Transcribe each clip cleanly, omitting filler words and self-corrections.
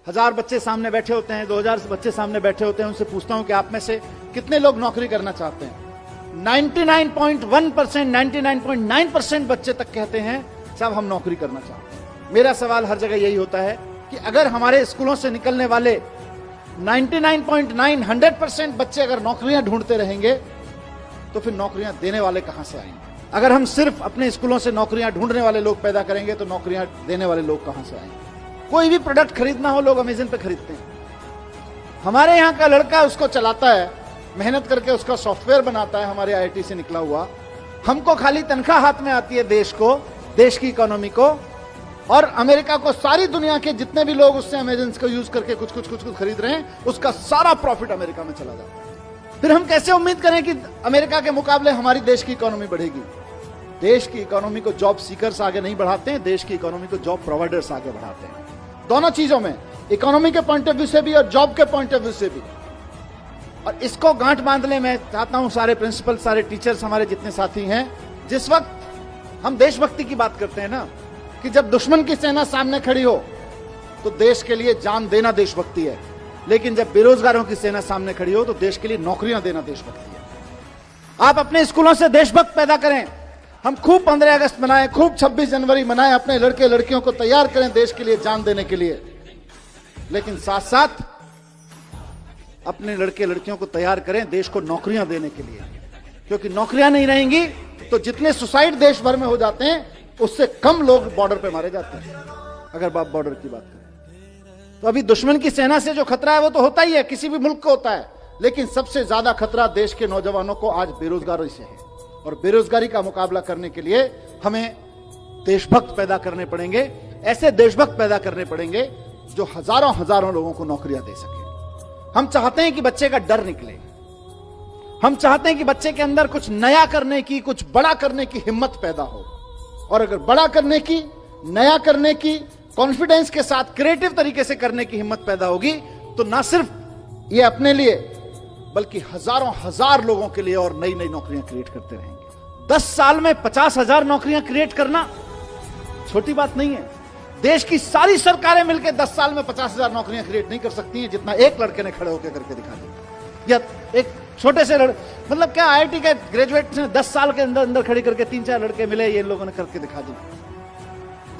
1000 बच्चे सामने बैठे होते हैं, 2000 बच्चे सामने बैठे होते हैं, उनसे पूछता हूं कि आप में से कितने लोग नौकरी करना चाहते हैं। 99.1%, 99.9% बच्चे तक कहते हैं साहब हम नौकरी करना चाहते हैं। मेरा सवाल हर जगह यही होता है कि अगर हमारे स्कूलों से निकलने वाले 99.9, 100% बच्चे अगर नौकरियां ढूंढते रहेंगे तो फिर नौकरियां देने वाले कहां से आएंगे? अगर हम सिर्फ अपने स्कूलों से नौकरियां ढूंढने वाले लोग पैदा करेंगे तो नौकरियां देने वाले लोग कहां से आएंगे? कोई भी प्रोडक्ट खरीदना हो लोग अमेज़न पे खरीदते हैं। हमारे यहां का लड़का उसको चलाता है, मेहनत करके उसका सॉफ्टवेयर बनाता है, हमारे आईआईटी से निकला हुआ। हमको खाली तनख्वाह हाथ में आती है देश को, देश की इकोनॉमी को, और अमेरिका को सारी दुनिया के जितने भी लोग उससे अमेज़न को यूज करके कुछ खरीद रहे हैं उसका सारा प्रॉफिट अमेरिका में चला जाता है। फिर हम कैसे उम्मीद करें कि अमेरिका के मुकाबले हमारी देश की इकोनॉमी बढ़ेगी? देश की इकोनॉमी को जॉब सीकर्स आगे नहीं बढ़ाते हैं, देश की इकोनॉमी को जॉब प्रोवाइडर्स आगे बढ़ाते हैं। दोनों चीजों में, इकोनॉमी के पॉइंट ऑफ व्यू से भी और जॉब के पॉइंट ऑफ व्यू से भी। और इसको गांठ बांधने में चाहता हूं सारे प्रिंसिपल, सारे टीचर्स, हमारे जितने साथी हैं, जिस वक्त हम देशभक्ति की बात करते हैं ना, कि जब दुश्मन की सेना सामने खड़ी हो तो देश के लिए जान देना देशभक्ति है, लेकिन जब बेरोजगारों की सेना सामने खड़ी हो तो देश के लिए नौकरियां देना देशभक्ति है। आप अपने स्कूलों से देशभक्त पैदा करें। हम खूब 15 अगस्त मनाएं, खूब 26 जनवरी मनाएं, अपने लड़के लड़कियों को तैयार करें देश के लिए जान देने के लिए, लेकिन साथ साथ अपने लड़के लड़कियों को तैयार करें देश को नौकरियां देने के लिए, क्योंकि नौकरियां नहीं रहेंगी तो जितने सुसाइड देश भर में हो जाते हैं उससे कम लोग बॉर्डर पे मारे जाते हैं। अगर आप बॉर्डर की बात करें तो अभी दुश्मन की सेना से जो खतरा है वो तो होता ही है, किसी भी मुल्क को होता है, लेकिन सबसे ज्यादा खतरा देश के नौजवानों को आज बेरोजगारी से है। और बेरोजगारी का मुकाबला करने के लिए हमें देशभक्त पैदा करने पड़ेंगे, ऐसे देशभक्त पैदा करने पड़ेंगे जो हजारों हजारों लोगों को नौकरियां दे सके। हम चाहते हैं कि बच्चे का डर निकले, हम चाहते हैं कि बच्चे के अंदर कुछ नया करने की, कुछ बड़ा करने की हिम्मत पैदा हो। और अगर बड़ा करने की, नया करने की, कॉन्फिडेंस के साथ क्रिएटिव तरीके से करने की हिम्मत पैदा होगी तो ना सिर्फ ये अपने लिए बल्कि हजारों हजार लोगों के लिए और नई नई नौकरियां क्रिएट करते रहेंगे। 10 साल में 50,000 नौकरियां क्रिएट करना छोटी बात नहीं है। देश की सारी सरकारें मिलकर 10 साल में 50,000 नौकरियां क्रिएट नहीं कर सकती हैं जितना एक लड़के ने खड़े होकर करके दिखा दिया। या एक छोटे से मतलब क्या आईआईटी के ग्रेजुएट ने 10 साल के अंदर अंदर खड़ी करके 3-4 लड़के मिले, ये लोगों ने करके दिखा दी।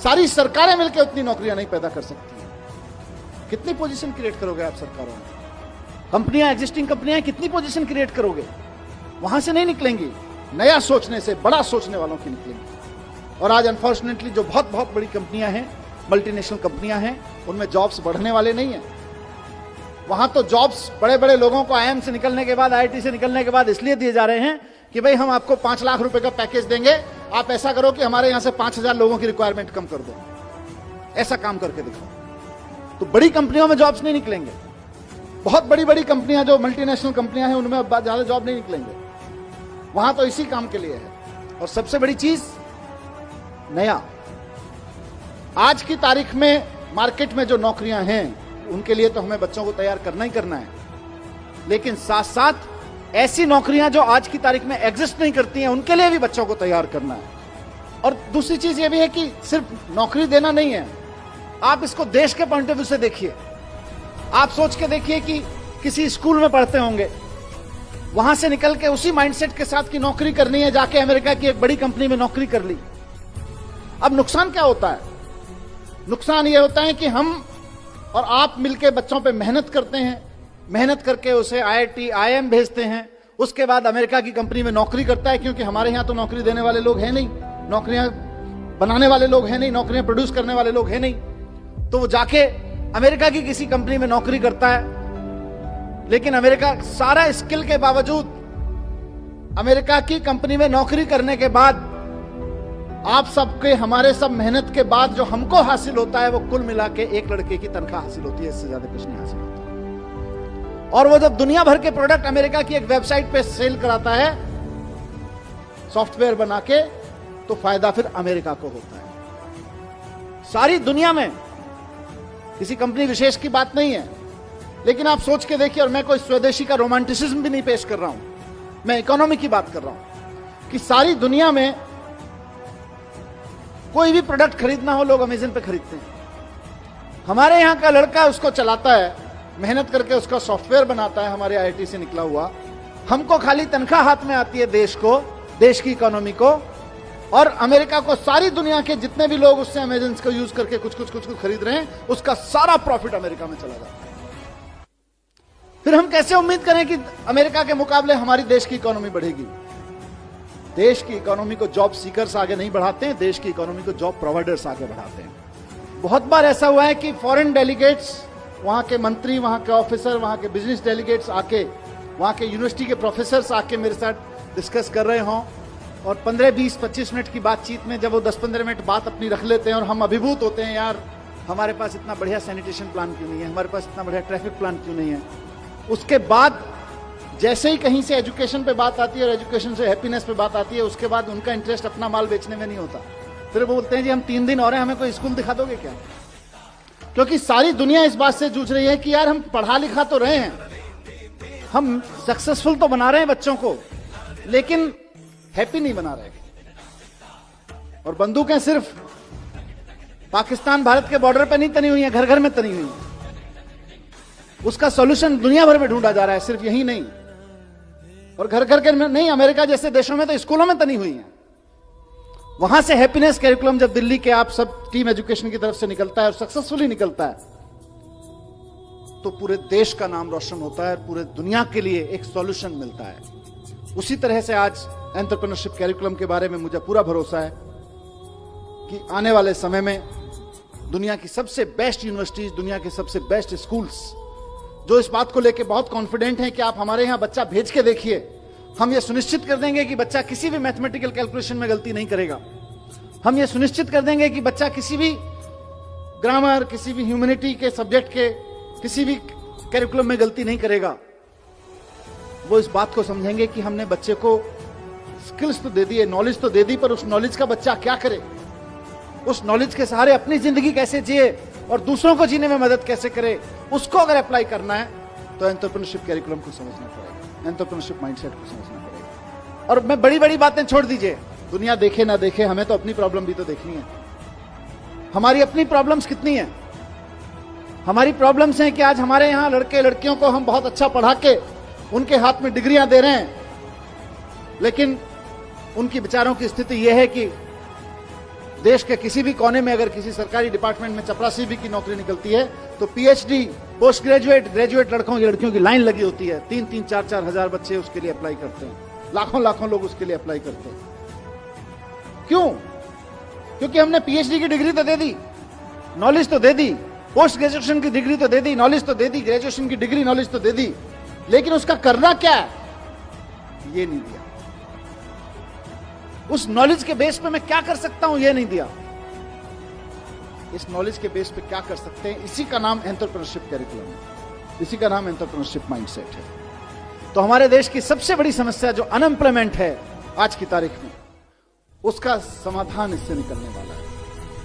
सारी सरकारें मिलकर उतनी नौकरियां नहीं पैदा कर सकती हैं। कितनी पोजीशन क्रिएट करोगे आप सरकारों में? कंपनियां, एग्जिस्टिंग कंपनियां कितनी पोजीशन क्रिएट करोगे? वहां से नहीं निकलेंगी, नया सोचने से, बड़ा सोचने वालों की निकलेंगी। और आज अनफॉर्चुनेटली जो बहुत बहुत बड़ी कंपनियां हैं, मल्टीनेशनल कंपनियां हैं, उनमें जॉब्स बढ़ने वाले नहीं है। वहां तो जॉब्स बड़े बड़े लोगों को आईआईएम से निकलने के बाद, आईआईटी से निकलने के बाद इसलिए दिए जा रहे हैं कि भाई हम आपको 5 लाख रुपए का पैकेज देंगे, आप ऐसा करो कि हमारे यहां से 5,000 लोगों की रिक्वायरमेंट कम कर दो। ऐसा काम करके दिखाओ। तो बड़ी कंपनियों में जॉब्स नहीं निकलेंगे। बहुत बड़ी बड़ी कंपनियां जो मल्टीनेशनल कंपनियां हैं उनमें ज्यादा जॉब नहीं निकलेंगे। वहां तो इसी काम के लिए है। और सबसे बड़ी चीज नया, आज की तारीख में मार्केट में जो नौकरियां हैं उनके लिए तो हमें बच्चों को तैयार करना ही करना है, लेकिन साथ साथ ऐसी नौकरियां जो आज की तारीख में एग्जिस्ट नहीं करती हैं उनके लिए भी बच्चों को तैयार करना है। और दूसरी चीज ये भी है कि सिर्फ नौकरी देना नहीं है, आप इसको देश के पॉइंट ऑफ व्यू से देखिए। आप सोच के देखिए कि किसी स्कूल में पढ़ते होंगे, वहां से निकल के उसी माइंडसेट के साथ कि नौकरी करनी है, जाके अमेरिका की एक बड़ी कंपनी में नौकरी कर ली। अब नुकसान क्या होता है? नुकसान यह होता है कि हम और आप मिलके बच्चों पे मेहनत करते हैं, मेहनत करके उसे आईआईटी, आईआईएम भेजते हैं, उसके बाद अमेरिका की कंपनी में नौकरी करता है, क्योंकि हमारे यहां तो नौकरी देने वाले लोग हैं नहीं, नौकरियां बनाने वाले लोग हैं नहीं, नौकरियां प्रोड्यूस करने वाले लोग हैं नहीं। तो वो जाके अमेरिका की किसी कंपनी में नौकरी करता है, लेकिन अमेरिका सारा स्किल के बावजूद अमेरिका की कंपनी में नौकरी करने के बाद आप सबके, हमारे सब मेहनत के बाद जो हमको हासिल होता है वो कुल मिला के एक लड़के की तनख्वाह हासिल होती है, इससे ज्यादा कुछ नहीं हासिल होता। और वो जब दुनिया भर के प्रोडक्ट अमेरिका की एक वेबसाइट पे सेल कराता है सॉफ्टवेयर बना के, तो फायदा फिर अमेरिका को होता है। सारी दुनिया में किसी कंपनी विशेष की बात नहीं है, लेकिन आप सोच के देखिए, और मैं कोई स्वदेशी का रोमांटिसिज्म भी नहीं पेश कर रहा हूं, मैं इकोनॉमी की बात कर रहा हूं कि सारी दुनिया में कोई भी प्रोडक्ट खरीदना हो लोग अमेज़न पे खरीदते हैं। हमारे यहाँ का लड़का उसको चलाता है, मेहनत करके उसका सॉफ्टवेयर बनाता है, हमारे आईआईटी से निकला हुआ। हमको खाली तनख्वाह हाथ में आती है देश को, देश की इकोनॉमी को, और अमेरिका को सारी दुनिया के जितने भी लोग उससे अमेजन को यूज करके कुछ खरीद रहे हैं, उसका सारा प्रॉफिट अमेरिका में चला जाता है। फिर हम कैसे उम्मीद करें कि अमेरिका के मुकाबले हमारी देश की इकोनॉमी बढ़ेगी? देश की इकोनॉमी को जॉब सीकर्स आगे नहीं बढ़ाते हैं, देश की इकोनॉमी को जॉब प्रोवाइडर्स आगे बढ़ाते हैं। बहुत बार ऐसा हुआ है कि फॉरेन डेलीगेट्स, वहां के मंत्री, वहां के ऑफिसर, वहां के बिजनेस डेलीगेट्स आके, वहां के यूनिवर्सिटी के प्रोफेसर्स आके मेरे साथ डिस्कस कर रहे हों, और 15, 20, 25 मिनट की बातचीत में जब वो 10-15 मिनट बात अपनी रख लेते हैं और हम अभिभूत होते हैं, यार हमारे पास इतना बढ़िया सैनिटेशन प्लान क्यों नहीं है, हमारे पास इतना बढ़िया ट्रैफिक प्लान क्यों नहीं है। उसके बाद जैसे ही कहीं से एजुकेशन पे बात आती है और एजुकेशन से हैप्पीनेस पे बात आती है, उसके बाद उनका इंटरेस्ट अपना माल बेचने में नहीं होता। फिर वो बोलते हैं जी हम 3 दिन और हैं, हमें कोई स्कूल दिखा दोगे क्या? क्योंकि सारी दुनिया इस बात से जूझ रही है कि यार हम पढ़ा लिखा तो रहे हैं, हम सक्सेसफुल तो बना रहे हैं बच्चों को, लेकिन हैप्पी नहीं बना रहे। और बंदूकें सिर्फ पाकिस्तान भारत के बॉर्डर पे नहीं तनी हुई है, घर घर में तनी हुई है। उसका सॉल्यूशन दुनिया भर में ढूंढा जा रहा है, सिर्फ यही नहीं, और घर घर के नहीं, अमेरिका जैसे देशों में तो स्कूलों में तनी हुई है। वहां से हैप्पीनेस कैरिकुलम जब दिल्ली के आप सब टीम एजुकेशन की तरफ से निकलता है और सक्सेसफुली निकलता है, तो पूरे देश का नाम रोशन होता है, पूरे दुनिया के लिए एक सॉल्यूशन मिलता है। उसी तरह से आज एंटरप्रेन्योरशिप कैरिकुलम के बारे में मुझे पूरा भरोसा है कि आने वाले समय में दुनिया की सबसे बेस्ट यूनिवर्सिटीज, दुनिया के सबसे बेस्ट स्कूल्स जो इस बात को लेकर बहुत कॉन्फिडेंट हैं कि आप हमारे यहां बच्चा भेज के देखिए, हम ये सुनिश्चित कर देंगे कि बच्चा किसी भी मैथमेटिकल कैलकुलेशन में गलती नहीं करेगा, हम ये सुनिश्चित कर देंगे कि बच्चा किसी भी ग्रामर, किसी भी ह्यूमैनिटी के सब्जेक्ट के किसी भी कैरिकुलम में गलती नहीं करेगा। वो इस बात को समझेंगे कि हमने बच्चे को स्किल्स तो दे दी है, नॉलेज तो दे दी, पर उस नॉलेज का बच्चा क्या करे, उस नॉलेज के सहारे अपनी जिंदगी कैसे जिए और दूसरों को जीने में मदद कैसे करे, उसको अगर अप्लाई करना है तो एंटरप्रेन्योरशिप कैरिकुलम को समझना पड़ेगा, एंटरप्रेन्योरशिप माइंडसेट को समझना पड़ेगा। और मैं बड़ी बड़ी बातें छोड़ दीजिए, दुनिया देखे ना देखे, हमें तो अपनी प्रॉब्लम भी तो देखनी है। हमारी अपनी प्रॉब्लम्स कितनी है? हमारी प्रॉब्लम्स हैं कि आज हमारे यहां लड़के लड़कियों को हम बहुत अच्छा पढ़ा के उनके हाथ में डिग्रियां दे रहे हैं, लेकिन उनकी बेचारों की स्थिति यह है कि देश के किसी भी कोने में अगर किसी सरकारी डिपार्टमेंट में चपरासी भी की नौकरी निकलती है तो पीएचडी, पोस्ट ग्रेजुएट, ग्रेजुएट लड़कियों की लाइन लगी होती है। 3-3, 4-4 हजार बच्चे उसके लिए अप्लाई करते हैं, लाखों लोग उसके लिए अप्लाई करते हैं। क्यों? क्योंकि हमने पीएचडी की डिग्री तो दे दी, नॉलेज तो दे दी, पोस्ट ग्रेजुएशन की डिग्री तो दे दी, नॉलेज तो दे दी, ग्रेजुएशन की डिग्री नॉलेज तो दे दी, लेकिन उसका करना क्या है ये नहीं दिया। उस नॉलेज के बेस पे मैं क्या कर सकता हूं ये नहीं दिया। इस नॉलेज के बेस पे क्या कर सकते हैं, इसी का नाम एंटरप्रेन्योरशिप कैरिकुलम है, इसी का नाम एंटरप्रेन्योरशिप माइंडसेट है। तो हमारे देश की सबसे बड़ी समस्या जो अनएम्प्लॉयमेंट है आज की तारीख में, उसका समाधान इससे निकलने वाला है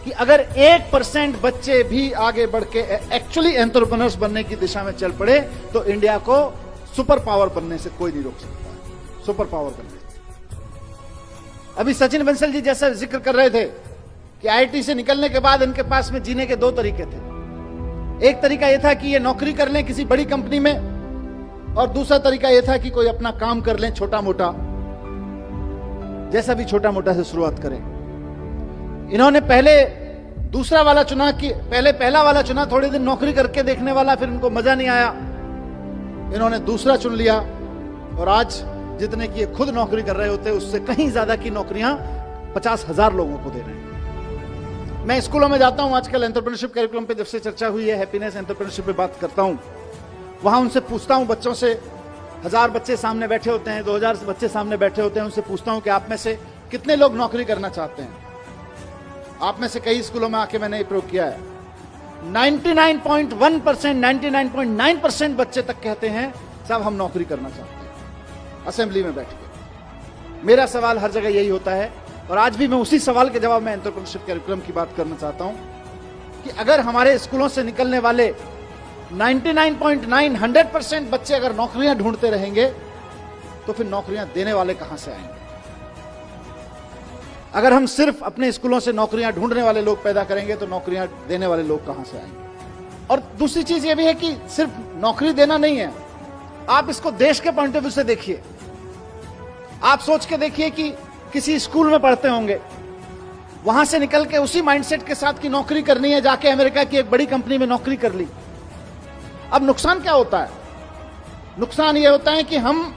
कि अगर 1% बच्चे भी आगे बढ़ के एक्चुअली एंटरप्रेन्योर्स बनने की दिशा में चल पड़े तो इंडिया को सुपर पावर बनने से कोई नहीं रोक सकता है, सुपर पावर बनने से। अभी सचिन बंसल जी जैसा जिक्र कर रहे थे कि आईआईटी से निकलने के बाद इनके पास में जीने के 2 तरीके थे। एक तरीका यह था कि ये नौकरी कर लें किसी बड़ी कंपनी में, और दूसरा तरीका यह था कि कोई अपना काम कर लें छोटा मोटा, जैसा भी छोटा मोटा से शुरुआत करें। इन्होंने पहले दूसरा वाला चुना कि पहले पहला वाला चुना, थोड़े दिन नौकरी करके देखने वाला, फिर इनको मजा नहीं आया, इन्होंने दूसरा चुन लिया, और आज जितने की खुद नौकरी कर रहे होते उससे कहीं ज्यादा की नौकरियां 50,000 लोगों को दे रहे हैं। मैं स्कूलों में जाता हूं आजकल, एंटरप्रेन्योरशिप कैरिकुलम पे जब से चर्चा हुई है, हैप्पीनेस एंटरप्रेन्योरशिप पे बात करता हूं, वहां उनसे पूछता हूं, बच्चों से 1000 बच्चे सामने बैठे होते हैं, 2000 बच्चे सामने बैठे होते हैं, उनसे पूछता हूं कि आप में से कितने लोग नौकरी करना चाहते हैं। आप में से कई स्कूलों में आके मैंने ये प्रयोग किया है, 99.1%, 99.9% बच्चे तक कहते हैं साहब हम नौकरी करना चाहते हैं, असेंबली में बैठ के। मेरा सवाल हर जगह यही होता है, और आज भी मैं उसी सवाल के जवाब में एंटरप्रेन्योरशिप कैरिकुलम की बात करना चाहता हूं कि अगर हमारे स्कूलों से निकलने वाले 99.9, 100% बच्चे अगर नौकरियां ढूंढते रहेंगे तो फिर नौकरियां देने वाले कहां से आएंगे? अगर हम सिर्फ अपने स्कूलों से नौकरियां ढूंढने वाले लोग पैदा करेंगे तो नौकरियां देने वाले लोग कहां से आएंगे? और दूसरी चीज ये भी है कि सिर्फ नौकरी देना नहीं है, आप इसको देश के पॉइंट ऑफ व्यू से देखिए। आप सोच के देखिए कि किसी स्कूल में पढ़ते होंगे, वहां से निकल के उसी माइंडसेट के साथ कि नौकरी करनी है, जाके अमेरिका की एक बड़ी कंपनी में नौकरी कर ली। अब नुकसान क्या होता है? नुकसान यह होता है कि हम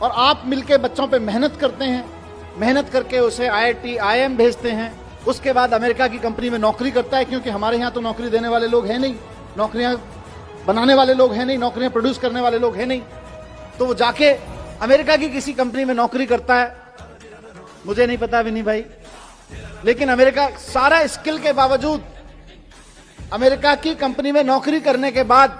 और आप मिलके बच्चों पे मेहनत करते हैं, मेहनत करके उसे IIT IIM भेजते हैं, उसके बाद अमेरिका की कंपनी में नौकरी करता है, क्योंकि हमारे यहां तो नौकरी देने वाले लोग हैं नहीं, नौकरियां बनाने वाले लोग हैं नहीं, नौकरियां प्रोड्यूस करने वाले लोग हैं नहीं, तो वो जाके अमेरिका की किसी कंपनी में नौकरी करता है। मुझे नहीं पता विनी भाई, लेकिन अमेरिका सारा स्किल के बावजूद अमेरिका की कंपनी में नौकरी करने के बाद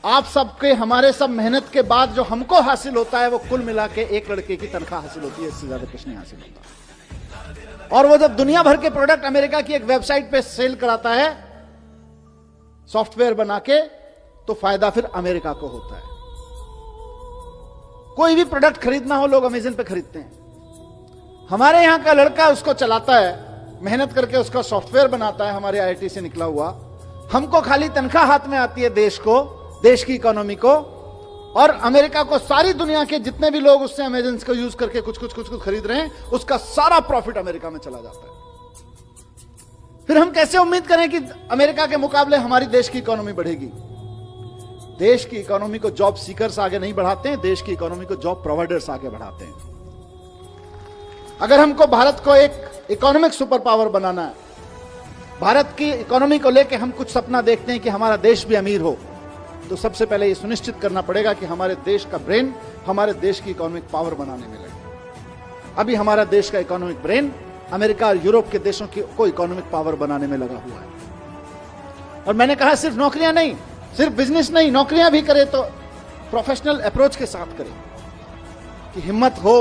आप सबके, हमारे सब मेहनत के बाद जो हमको हासिल होता है वो कुल मिला के एक लड़के की तनख्वाह हासिल होती है, इससे ज्यादा कुछ नहीं हासिल होता। और वो जब दुनिया भर के प्रोडक्ट अमेरिका की एक वेबसाइट पे सेल कराता है सॉफ्टवेयर बना के, तो फायदा फिर अमेरिका को होता है। कोई भी प्रोडक्ट खरीदना हो, लोग अमेज़न पे खरीदते हैं। हमारे यहां का लड़का उसको चलाता है, मेहनत करके उसका सॉफ्टवेयर बनाता है, हमारे IIT से निकला हुआ। हमको खाली तनख्वाह हाथ में आती है देश को, देश की इकोनॉमी को, और अमेरिका को सारी दुनिया के जितने भी लोग उससे अमेज़न को यूज करके कुछ खरीद रहे हैं, उसका सारा प्रॉफिट अमेरिका में चला जाता है। फिर हम कैसे उम्मीद करें कि अमेरिका के मुकाबले हमारी देश की इकोनॉमी बढ़ेगी? देश की इकोनॉमी को जॉब सीकर्स आगे नहीं बढ़ाते हैं, देश की इकोनॉमी को जॉब प्रोवाइडर्स आगे बढ़ाते हैं। अगर हमको भारत को एक इकोनॉमिक सुपर पावर बनाना है, भारत की इकोनॉमी को लेकर हम कुछ सपना देखते हैं कि हमारा देश भी अमीर हो, तो सबसे पहले यह सुनिश्चित करना पड़ेगा कि हमारे देश का ब्रेन हमारे देश की इकोनॉमिक पावर बनाने में लगे। अभी हमारा देश का इकोनॉमिक ब्रेन अमेरिका और यूरोप के देशों को इकोनॉमिक पावर बनाने में लगा हुआ है। और मैंने कहा सिर्फ नौकरियां नहीं, सिर्फ बिजनेस नहीं, नौकरियां भी करें तो प्रोफेशनल अप्रोच के साथ करें, कि हिम्मत हो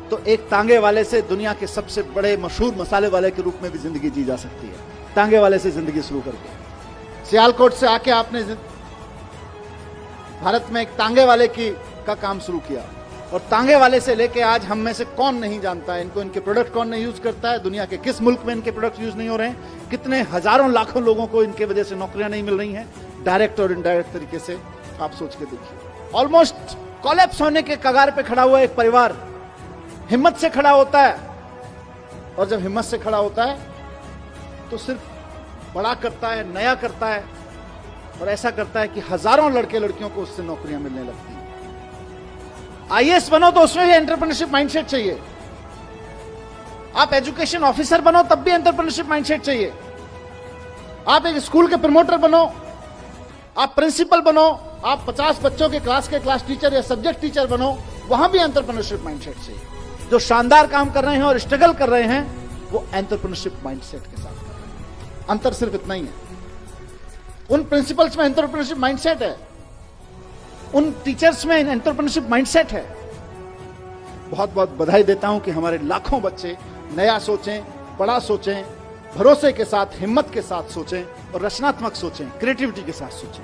तो एक तांगे वाले से दुनिया के सबसे बड़े मशहूर मसाले वाले के रूप में भी जिंदगी जी जा सकती है। तांगे वाले से जिंदगी शुरू करके, सियालकोट से आके आपने भारत में एक तांगे वाले का काम शुरू किया, और तांगे वाले से लेके आज हम में से कौन नहीं जानता है इनको, इनके प्रोडक्ट कौन नहीं यूज करता है, दुनिया के किस मुल्क में इनके प्रोडक्ट यूज नहीं हो रहे हैं, कितने हजारों लाखों लोगों को इनके वजह से नौकरियां नहीं मिल रही हैं, डायरेक्ट और इनडायरेक्ट तरीके से। आप सोच के देखिए, ऑलमोस्ट कोलैप्स होने के कगार पे खड़ा हुआ एक परिवार हिम्मत से खड़ा होता है, और जब हिम्मत से खड़ा होता है तो सिर्फ बड़ा करता है, नया करता है, और ऐसा करता है कि हजारों लड़के लड़कियों को उससे नौकरियां मिलने लगती हैं। IAS बनो तो उसमें भी एंटरप्रेन्योरशिप माइंडसेट चाहिए। आप एजुकेशन ऑफिसर बनो तब भी एंटरप्रेन्योरशिप माइंडसेट चाहिए। आप एक स्कूल के प्रमोटर बनो, आप प्रिंसिपल बनो, आप 50 बच्चों के क्लास टीचर या सब्जेक्ट टीचर बनो, वहां भी एंटरप्रेन्योरशिप माइंडसेट चाहिए। जो शानदार काम कर रहे हैं और स्ट्रगल कर रहे हैं, वो एंटरप्रेन्योरशिप माइंडसेट के साथ कर रहे हैं। अंतर सिर्फ इतना ही है, उन प्रिंसिपल्स में एंटरप्रेन्योरशिप माइंडसेट है, उन टीचर्स में एंटरप्रेन्योरशिप माइंडसेट है। बहुत बहुत बधाई देता हूं कि हमारे लाखों बच्चे नया सोचें, बड़ा सोचें, भरोसे के साथ, हिम्मत के साथ सोचें, और रचनात्मक सोचें, क्रिएटिविटी के साथ सोचें।